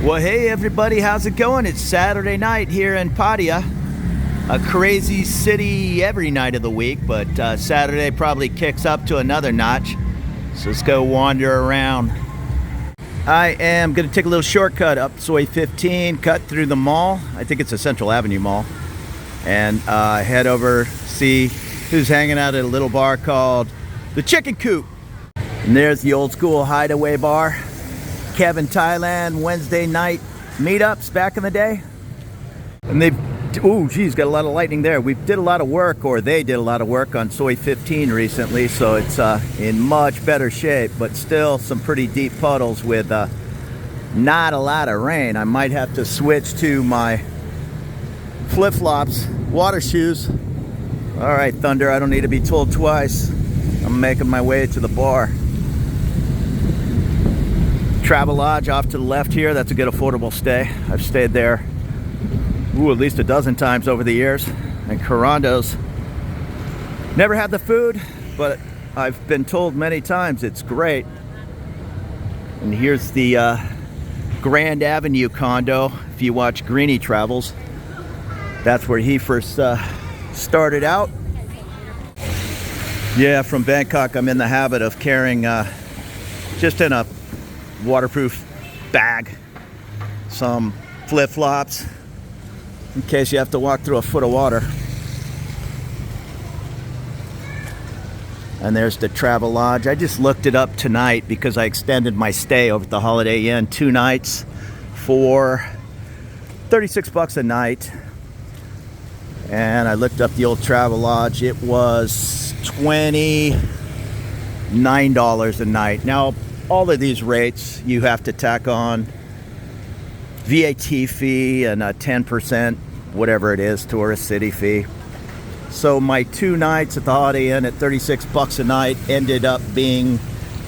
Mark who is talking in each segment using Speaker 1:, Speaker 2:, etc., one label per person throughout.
Speaker 1: Well, hey everybody, how's it going? It's Saturday night here in Pattaya. A crazy city every night of the week, but Saturday probably kicks up to another notch. So let's go wander around. I am going to take a little shortcut up Soi 15, cut through the mall. I think it's a Central Avenue mall. And head over, see who's hanging out at a little bar called the Chicken Coop. And there's the old school hideaway bar. Kevin, Thailand, Wednesday night meetups back in the day. And they've, oh geez, got a lot of lightning there. We did a lot of work, or they did a lot of work on Soi 15 recently, so it's in much better shape, but still some pretty deep puddles with not a lot of rain. I might have to switch to my flip-flops, water shoes. All right, Thunder, I don't need to be told twice. I'm making my way to the bar. Travel Lodge off to the left here. That's a good affordable stay. I've stayed there at least a dozen times over the years. And Carando's, never had the food, but I've been told many times it's great. And here's the Grand Avenue condo. If you watch Greenie Travels, that's where he first started out. Yeah, from Bangkok, I'm in the habit of carrying just in a waterproof bag some flip-flops in case you have to walk through a foot of water. And there's the Travel Lodge. I just looked it up tonight because I extended my stay over at the Holiday Inn 2 nights for 36 bucks a night. And I looked up the old Travel Lodge. It was $29 a night. Now all of these rates, you have to tack on VAT fee and a 10%, whatever it is, tourist city fee. So my 2 nights at the Holiday Inn at 36 bucks a night ended up being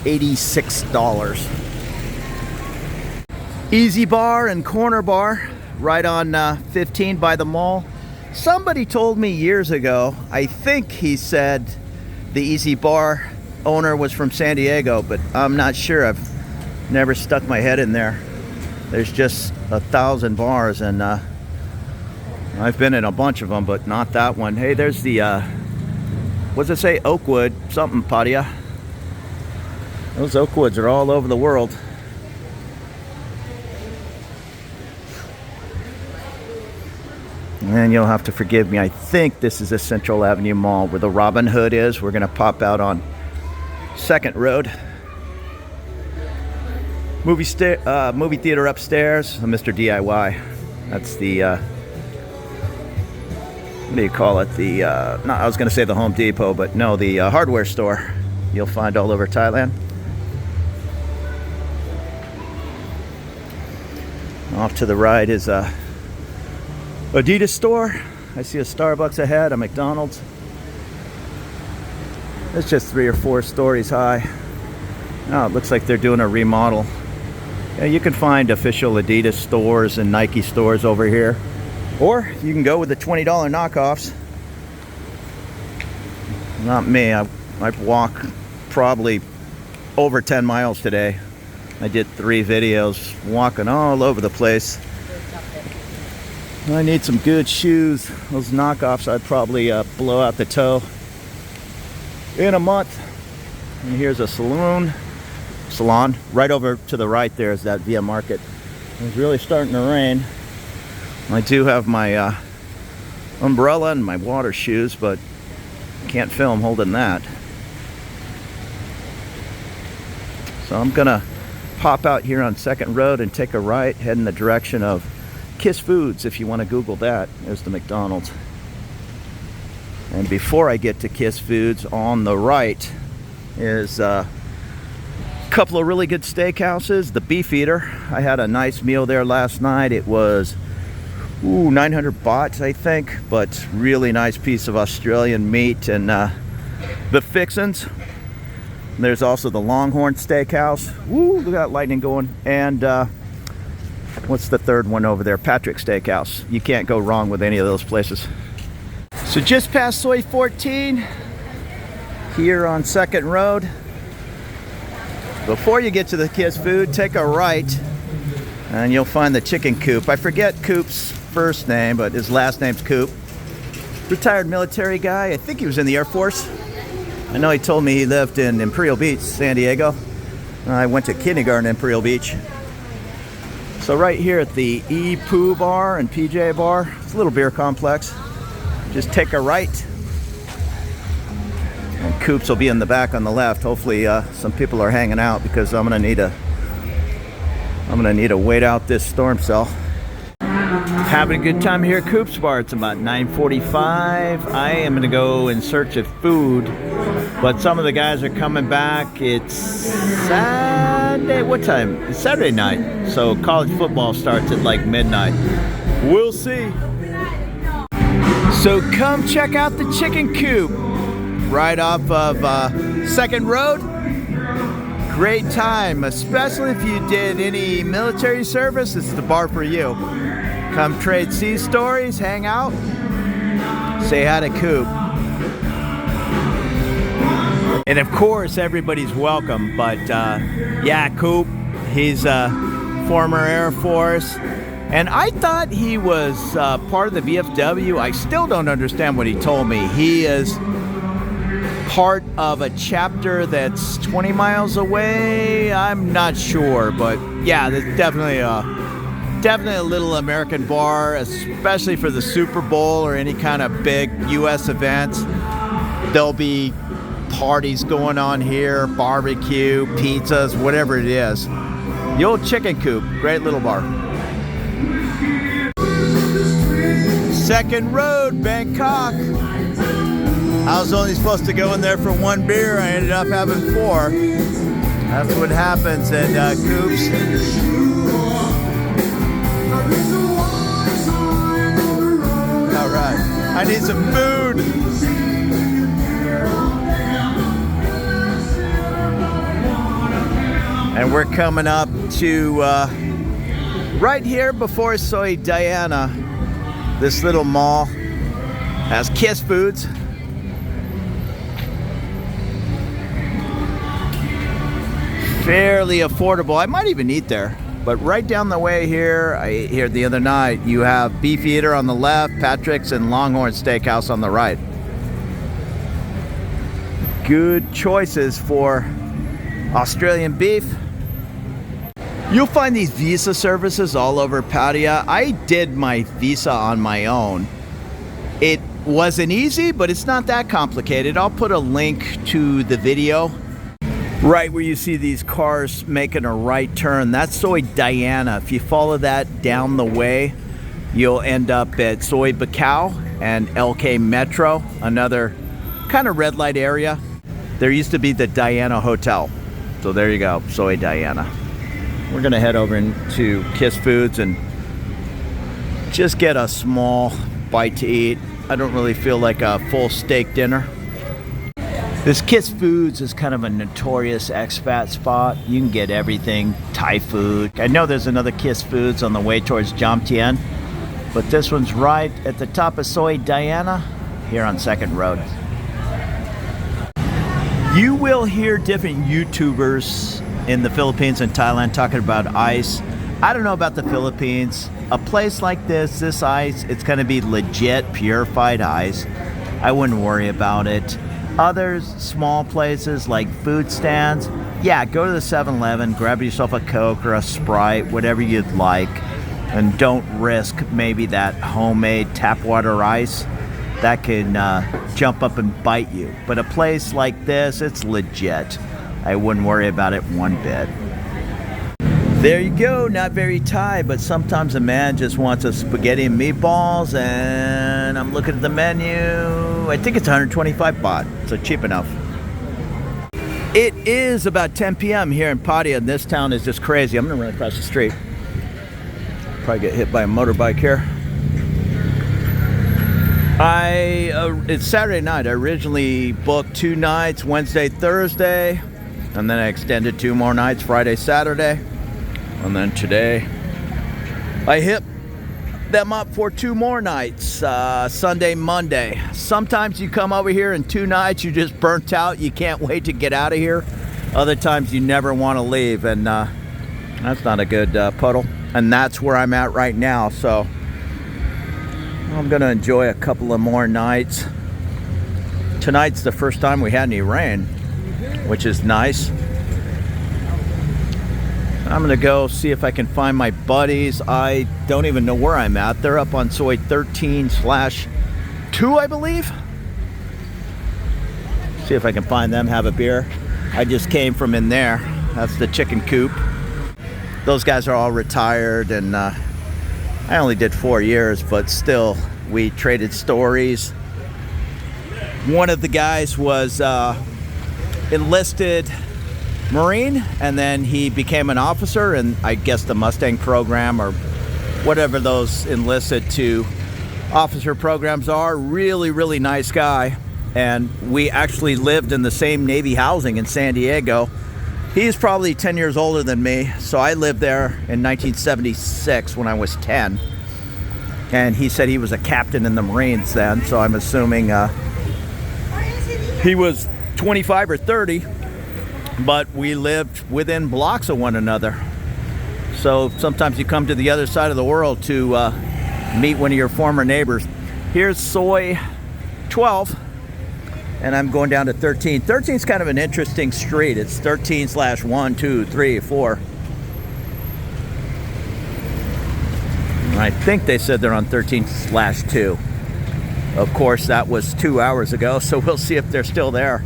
Speaker 1: $86. Easy Bar and Corner Bar, right on 15 by the mall. Somebody told me years ago, I think he said the Easy Bar owner was from San Diego, but I'm not sure. I've never stuck my head in there. There's just 1,000 bars, and I've been in a bunch of them, but not that one. Hey, there's the what does it say? Oakwood something, Pattaya. Those Oakwoods are all over the world. And you'll have to forgive me, I think this is a Central Avenue mall where the Robin Hood is. We're gonna pop out on 2nd Road. Movie theater upstairs, Mr. DIY. That's the, what do you call it? The, no, I was going to say the Home Depot, but no, the hardware store you'll find all over Thailand. Off to the right is a Adidas store. I see a Starbucks ahead, a McDonald's. It's just 3 or 4 stories high. Oh, it looks like they're doing a remodel. Yeah, you can find official Adidas stores and Nike stores over here. Or you can go with the $20 knockoffs. Not me. I walk probably over 10 miles today. I did 3 videos walking all over the place. I need some good shoes. Those knockoffs, I'd probably blow out the toe in a month. And here's a salon right over to the right. There is that Via Market. It's really starting to rain. I do have my umbrella and my water shoes, but can't film holding that. So I'm gonna pop out here on 2nd Road and take a right, head in the direction of Kiss Foods, if you want to Google that. There's the McDonald's. And before I get to Kiss Foods, on the right is a couple of really good steakhouses. The Beefeater, I had a nice meal there last night. It was 900 baht, I think, but really nice piece of Australian meat. And the Fixins. There's also the Longhorn Steakhouse. Woo, look at that lightning going. And what's the third one over there? Patrick Steakhouse. You can't go wrong with any of those places. So just past Soi 14, here on 2nd Road. Before you get to the Kiss Food, take a right and you'll find the chicken coop. I forget Coop's first name, but his last name's Coop. Retired military guy. I think he was in the Air Force. I know he told me he lived in Imperial Beach, San Diego. I went to kindergarten in Imperial Beach. So right here at the E-Poo Bar and PJ Bar, it's a little beer complex. Just take a right. And Coops will be in the back on the left. Hopefully some people are hanging out because I'm gonna need to wait out this storm cell. Having a good time here at Coops Bar. It's about 9:45. I am gonna go in search of food, but some of the guys are coming back. It's Saturday. What time? It's Saturday night. So college football starts at like midnight. We'll see. So come check out the chicken coop right off of 2nd Road. Great time, especially if you did any military service. It's the bar for you. Come trade sea stories, hang out, say hi to Coop. And of course, everybody's welcome, but yeah, Coop, he's a former Air Force. And I thought he was part of the VFW. I still don't understand what he told me. He is part of a chapter that's 20 miles away. I'm not sure, but yeah, there's definitely a little American bar, especially for the Super Bowl or any kind of big U.S. events. There'll be parties going on here, barbecue, pizzas, whatever it is. The old chicken coop, great little bar. 2nd Road, Bangkok. I was only supposed to go in there for 1 beer. I ended up having 4. That's what happens at Coops. All right, I need some food. And we're coming up to right here before Soy Diana. This little mall has Kiss Foods. Fairly affordable. I might even eat there. But right down the way here, I ate here the other night, you have Beef Eater on the left, Patrick's and Longhorn Steakhouse on the right. Good choices for Australian beef. You'll find these visa services all over Pattaya. I did my visa on my own. It wasn't easy, but it's not that complicated. I'll put a link to the video. Right where you see these cars making a right turn, that's Soy Diana. If you follow that down the way, you'll end up at Soy Bacau and LK Metro, another kind of red light area. There used to be the Diana Hotel. So there you go, Soy Diana. We're gonna head over into Kiss Foods and just get a small bite to eat. I don't really feel like a full steak dinner. This Kiss Foods is kind of a notorious expat spot. You can get everything, Thai food. I know there's another Kiss Foods on the way towards Jomtien, but this one's right at the top of Soy Diana here on 2nd Road. You will hear different YouTubers in the Philippines and Thailand talking about ice. I don't know about the Philippines. A place like this ice, it's gonna be legit purified ice. I wouldn't worry about it. Others, small places like food stands, yeah, go to the 7-Eleven, grab yourself a Coke or a Sprite, whatever you'd like, and don't risk maybe that homemade tap water ice. That can jump up and bite you. But a place like this, it's legit. I wouldn't worry about it one bit. There you go, not very Thai, but sometimes a man just wants a spaghetti and meatballs, and I'm looking at the menu. I think it's 125 baht, so cheap enough. It is about 10 p.m. here in Pattaya, and this town is just crazy. I'm gonna run across the street. Probably get hit by a motorbike here. It's Saturday night. I originally booked 2 nights, Wednesday, Thursday, and then I extended 2 more nights, Friday, Saturday. And then today, I hit them up for 2 more nights, Sunday, Monday. Sometimes you come over here and 2 nights, you're just burnt out. You can't wait to get out of here. Other times you never want to leave, and that's not a good puddle. and that's where I'm at right now. So I'm gonna enjoy a couple of more nights. Tonight's the first time we had any rain, which is nice. I'm gonna go see if I can find my buddies. I don't even know where I'm at. They're up on Soi 13/2, I believe. See if I can find them, have a beer. I just came from in there. That's the chicken coop. Those guys are all retired, and I only did 4 years, but still, we traded stories. One of the guys was enlisted Marine, and then he became an officer, and I guess the Mustang program or whatever those enlisted to officer programs are. Really, really nice guy. And we actually lived in the same Navy housing in San Diego. He's probably 10 years older than me, so I lived there in 1976 when I was 10. And he said he was a captain in the Marines then, so I'm assuming he was 25 or 30. But we lived within blocks of one another. So sometimes you come to the other side of the world to meet one of your former neighbors. Here's Soi 12, and I'm going down to 13. 13 is kind of an interesting street. It's 13/1, 2, 3, 4. I think they said they're on 13/2. Of course, that was 2 hours ago, so we'll see if they're still there.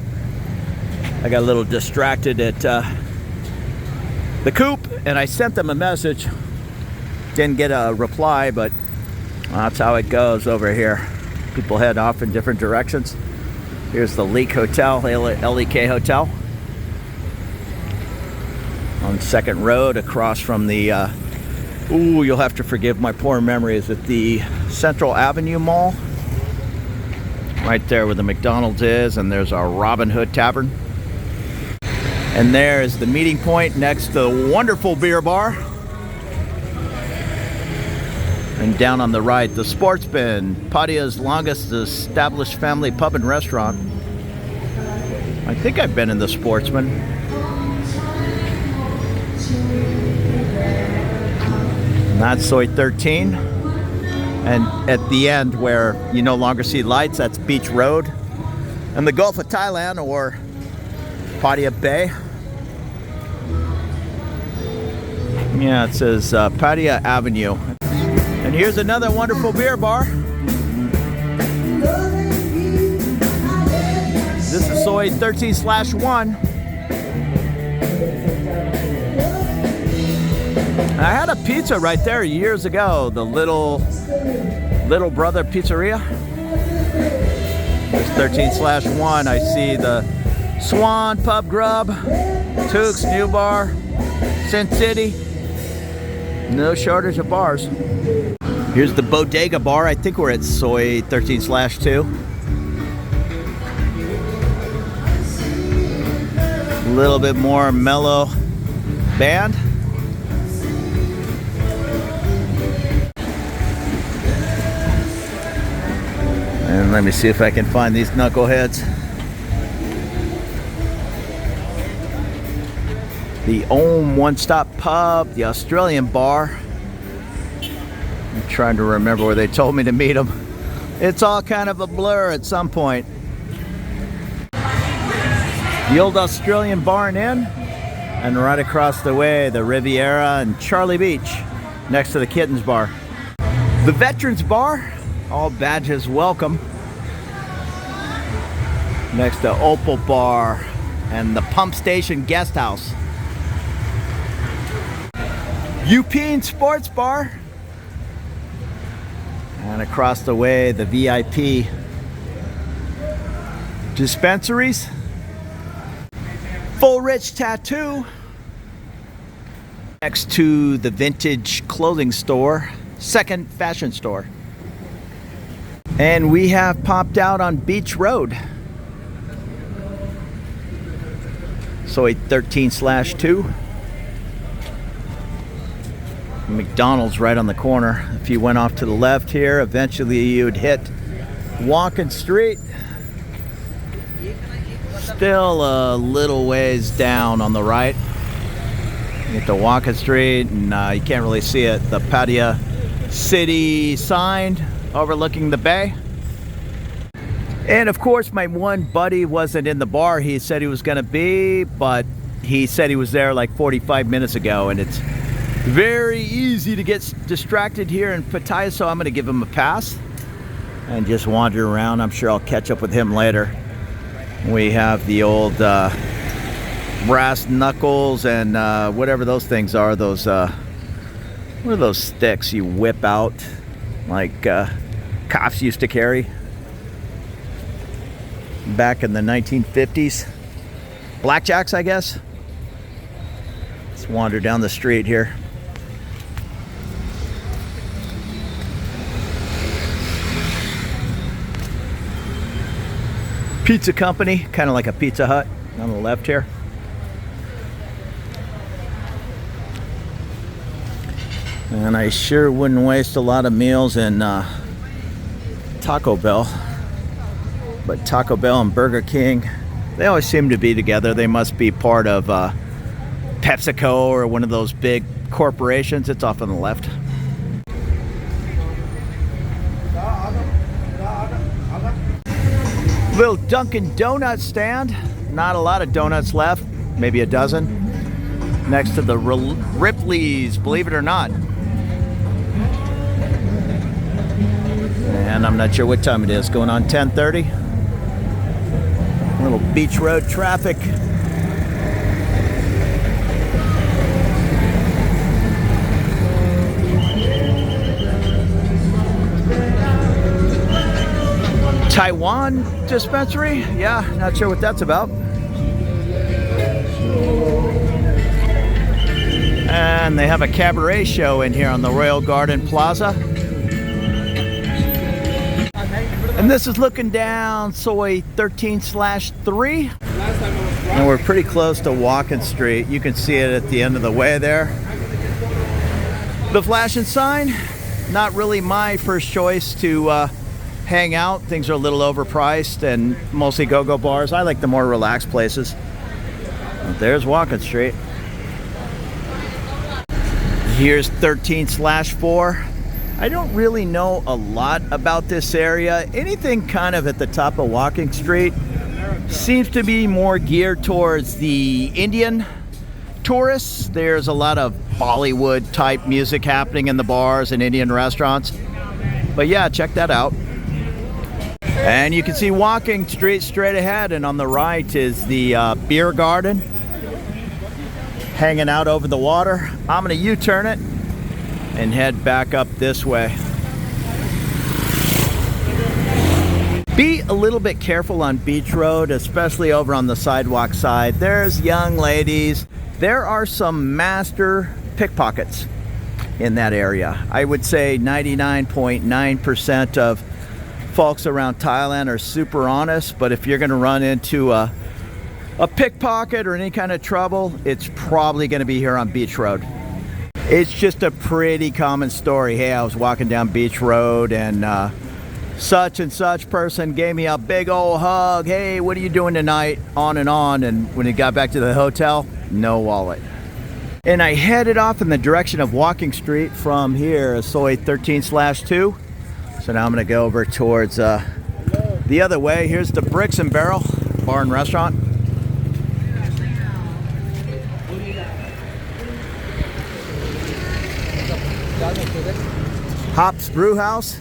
Speaker 1: I got a little distracted at the coop, and I sent them a message. Didn't get a reply, but that's how it goes over here. People head off in different directions. Here's the Leak Hotel, LEK Hotel. On 2nd Road, across from the, ooh, you'll have to forgive my poor memory. Is it the Central Avenue Mall? Right there where the McDonald's is, and there's our Robin Hood Tavern. And there is the meeting point next to the wonderful beer bar. And down on the right, the Sportsman, Pattaya's longest established family pub and restaurant. I think I've been in the Sportsman. And that's Soi 13. And at the end where you no longer see lights, that's Beach Road. And the Gulf of Thailand, or Pattaya Bay. Yeah, it says Pattaya Avenue. And here's another wonderful beer bar. This is Soi 13/1. I had a pizza right there years ago, the Little Brother Pizzeria. This 13/1. I see the Swan Pub Grub, Tukes New Bar, Sin City. No shortage of bars. Here's the Bodega Bar. I think we're at Soi 13/2. A little bit more mellow band. And let me see if I can find these knuckleheads. The Om One Stop Pub, the Australian Bar. I'm trying to remember where they told me to meet them. It's all kind of a blur at some point. The old Australian Bar and Inn. And right across the way, the Riviera and Charlie Beach, next to the Kittens Bar. The Veterans Bar, all badges welcome. Next to Opal Bar and the Pump Station Guest House. Upine Sports Bar. And across the way, the VIP dispensaries. Full Rich Tattoo. Next to the Vintage Clothing Store, Second Fashion Store. And we have popped out on Beach Road. Soi 13/2. McDonald's right on the corner. If you went off to the left here, eventually you'd hit Walking Street. Still a little ways down on the right. You get to Walking Street, and you can't really see it. The Pattaya City sign overlooking the bay. And of course, my one buddy wasn't in the bar he said he was going to be, but he said he was there like 45 minutes ago, and it's very easy to get distracted here in Pattaya, so I'm going to give him a pass and just wander around. I'm sure I'll catch up with him later. We have the old brass knuckles and whatever those things are. Those what are those sticks you whip out like cops used to carry back in the 1950s? Blackjacks, I guess. Let's wander down the street here. Pizza company, kind of like a Pizza Hut on the left here. And I sure wouldn't waste a lot of meals in Taco Bell. But Taco Bell and Burger King, they always seem to be together. They must be part of PepsiCo or one of those big corporations. It's off on the left. Little Dunkin' Donuts stand. Not a lot of donuts left, maybe a dozen. Next to the Ripley's, believe it or not. And I'm not sure what time it is, going on 10:30. A little beach road traffic. Taiwan dispensary? Yeah, not sure what that's about. And they have a cabaret show in here on the Royal Garden Plaza. And this is looking down Soi 13/3. And we're pretty close to Walking Street. You can see it at the end of the way there. The flashing sign, not really my first choice to hang out. Things are a little overpriced and mostly go-go bars. I like the more relaxed places. Well, there's Walking Street. Here's 13/4. I don't really know a lot about this area. Anything kind of at the top of Walking Street seems to be more geared towards the Indian tourists. There's a lot of Bollywood type music happening in the bars and Indian restaurants. But yeah, check that out. And you can see Walking Street straight ahead, and on the right is the beer garden hanging out over the water. I'm going to U-turn it and head back up this way. Be a little bit careful on Beach Road, especially over on the sidewalk side. There's young ladies. There are some master pickpockets in that area. I would say 99.9% of folks around Thailand are super honest, but if you're going to run into a pickpocket or any kind of trouble, it's probably going to be here on Beach Road. It's just a pretty common story. Hey, I was walking down Beach Road and such and such person gave me a big old hug. Hey, what are you doing tonight? On and on. And when he got back to the hotel, no wallet. And I headed off in the direction of Walking Street from here, Soi 13/2. So now I'm going to go over towards the other way. Here's the Bricks and Barrel Bar and Restaurant. Hops Brew House.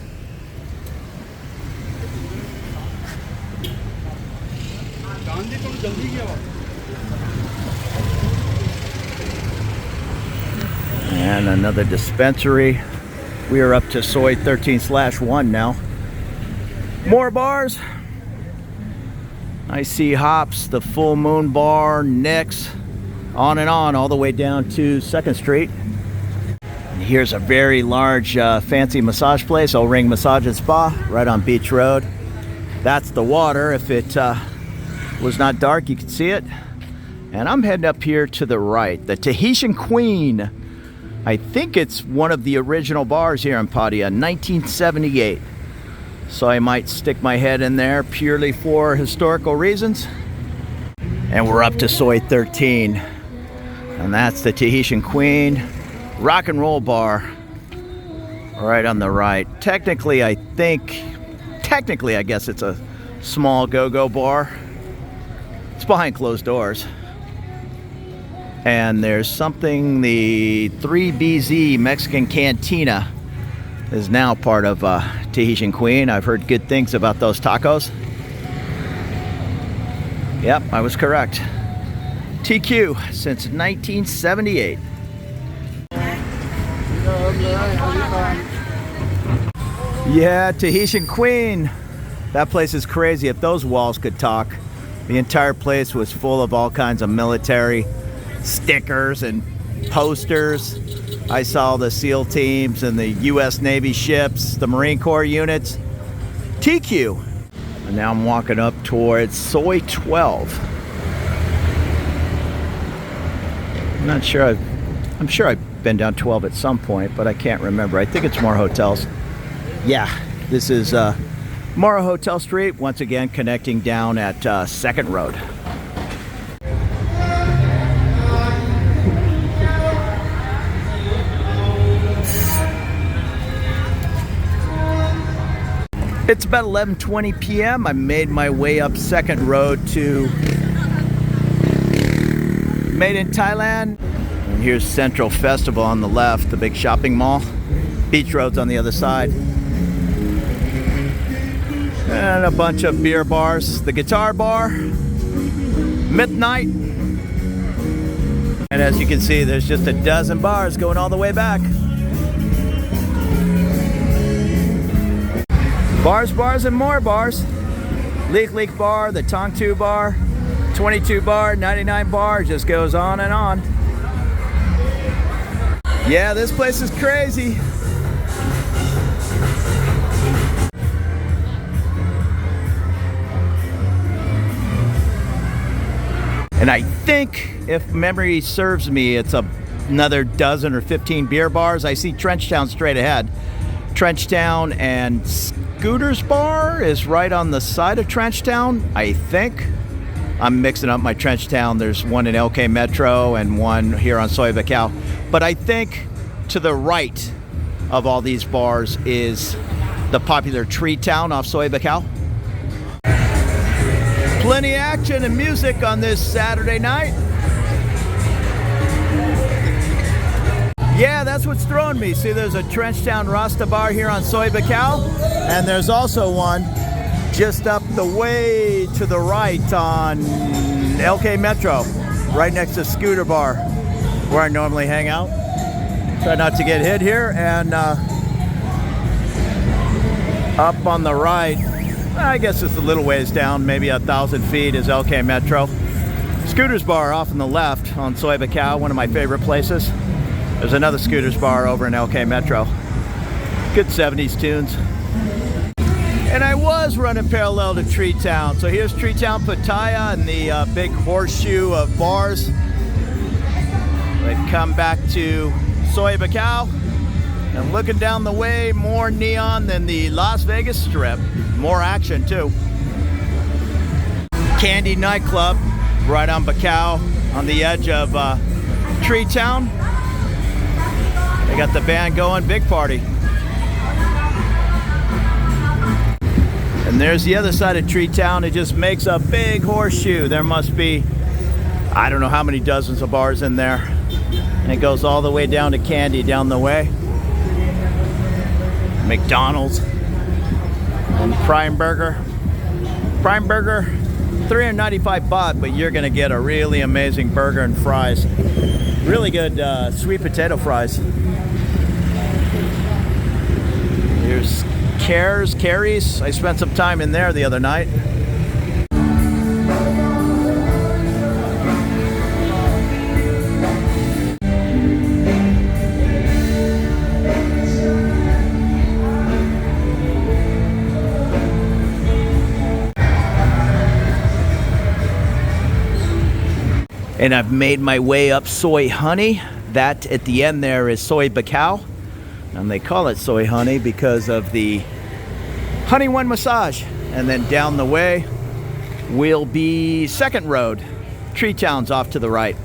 Speaker 1: And another dispensary. We are up to Soi 13/1 now. More bars. I see Hops, the Full Moon Bar, Nick's, on and on, all the way down to 2nd Street. And here's a very large fancy massage place, O-Ring Massage and Spa, right on Beach Road. That's the water. If it was not dark, you could see it. And I'm heading up here to the right, the Tahitian Queen. I think it's one of the original bars here in Pattaya, 1978. So I might stick my head in there purely for historical reasons. And we're up to Soi 13. And that's the Tahitian Queen Rock and Roll Bar right on the right. Technically, I guess it's a small go-go bar. It's behind closed doors. And there's something, the 3BZ Mexican Cantina is now part of Tahitian Queen. I've heard good things about those tacos. Yep, I was correct. TQ since 1978. Yeah, Tahitian Queen. That place is crazy. If those walls could talk, the entire place was full of all kinds of military stickers and posters. I saw the SEAL teams and the U.S. Navy ships, the Marine Corps units. TQ. And now I'm walking up towards Soi 12. I'm sure I've been down 12 at some point, but I can't remember. I think it's more hotels. Yeah, this is Mora Hotel Street, once again connecting down at 2nd Road. It's about 11:20 p.m. I made my way up 2nd Road to Made in Thailand. And here's Central Festival on the left, the big shopping mall. Beach Road's on the other side. And a bunch of beer bars. The Guitar Bar, Midnight. And as you can see, there's just a dozen bars going all the way back. Bars, bars, and more bars. Leek Leek Bar, the Tong Tu Bar, 22 Bar, 99 Bar, just goes on and on. Yeah, this place is crazy. And I think, if memory serves me, it's another dozen or 15 beer bars. I see Trenchtown straight ahead. Trenchtown and Scooters Bar is right on the side of Trenchtown, I think. I'm mixing up my Trenchtown. There's one in LK Metro and one here on Soi Buakhao. But I think to the right of all these bars is the popular Tree Town off Soi Buakhao. Plenty of action and music on this Saturday night. Yeah, that's what's throwing me. See, there's a Trenchtown Rasta Bar here on Soi Buakhao, and there's also one just up the way to the right on LK Metro, right next to Scooter Bar, where I normally hang out. Try not to get hit here. And up on the right, I guess it's a little ways down, maybe 1,000 feet, is LK Metro. Scooters Bar off on the left on Soi Buakhao, one of my favorite places. There's another Scooters Bar over in LK Metro. Good 70s tunes. And I was running parallel to Tree Town. So here's Tree Town, Pattaya, and the big horseshoe of bars. Then come back to Soi Buakhao. And looking down the way, more neon than the Las Vegas Strip. More action too. Candy nightclub right on Buakhao, on the edge of Tree Town. They got the band going, big party. And there's the other side of Tree Town. It just makes a big horseshoe. There must be, I don't know how many dozens of bars in there. And it goes all the way down to Candy down the way. McDonald's and Prime Burger. Prime Burger, 395 baht, but you're gonna get a really amazing burger and fries. Really good sweet potato fries. Here's Carrie's. I spent some time in there the other night. And I've made my way up Soi Honey. That at the end there is Soi Buakhao. And they call it Soi Honey because of the Honey One massage. And then down the way will be 2nd Road. Tree Town's off to the right.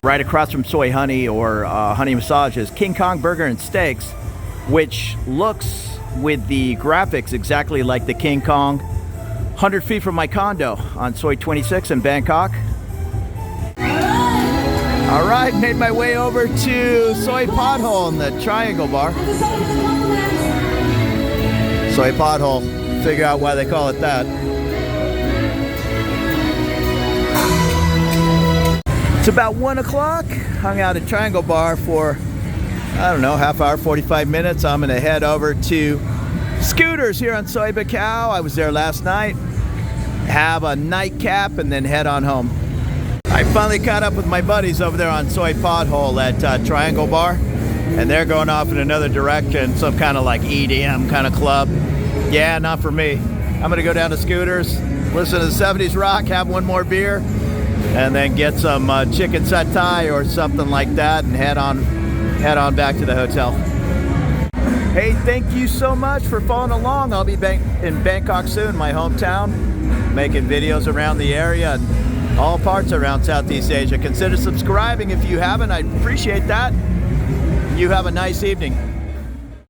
Speaker 1: Right across from Soy Honey or Honey Massage is King Kong Burger and Steaks, which looks with the graphics exactly like the King Kong. 100 feet from my condo on Soy 26 in Bangkok. All right, made my way over to Soy Pothole in the Triangle Bar. Soy Pothole, figure out why they call it that. It's about 1 o'clock. Hung out at Triangle Bar for, I don't know, half hour, 45 minutes. I'm gonna head over to Scooters here on Soy Bacau. I was there last night. Have a nightcap and then head on home. I finally caught up with my buddies over there on Soy Pothole at Triangle Bar, and they're going off in another direction, some kind of like EDM kind of club. Yeah, not for me. I'm gonna go down to Scooters, listen to the 70s rock, have one more beer, and then get some chicken satay or something like that, and head on back to the hotel. Hey, thank you so much for following along. I'll be in Bangkok soon, my hometown, making videos around the area and all parts around Southeast Asia. Consider subscribing if you haven't. I'd appreciate that. You have a nice evening.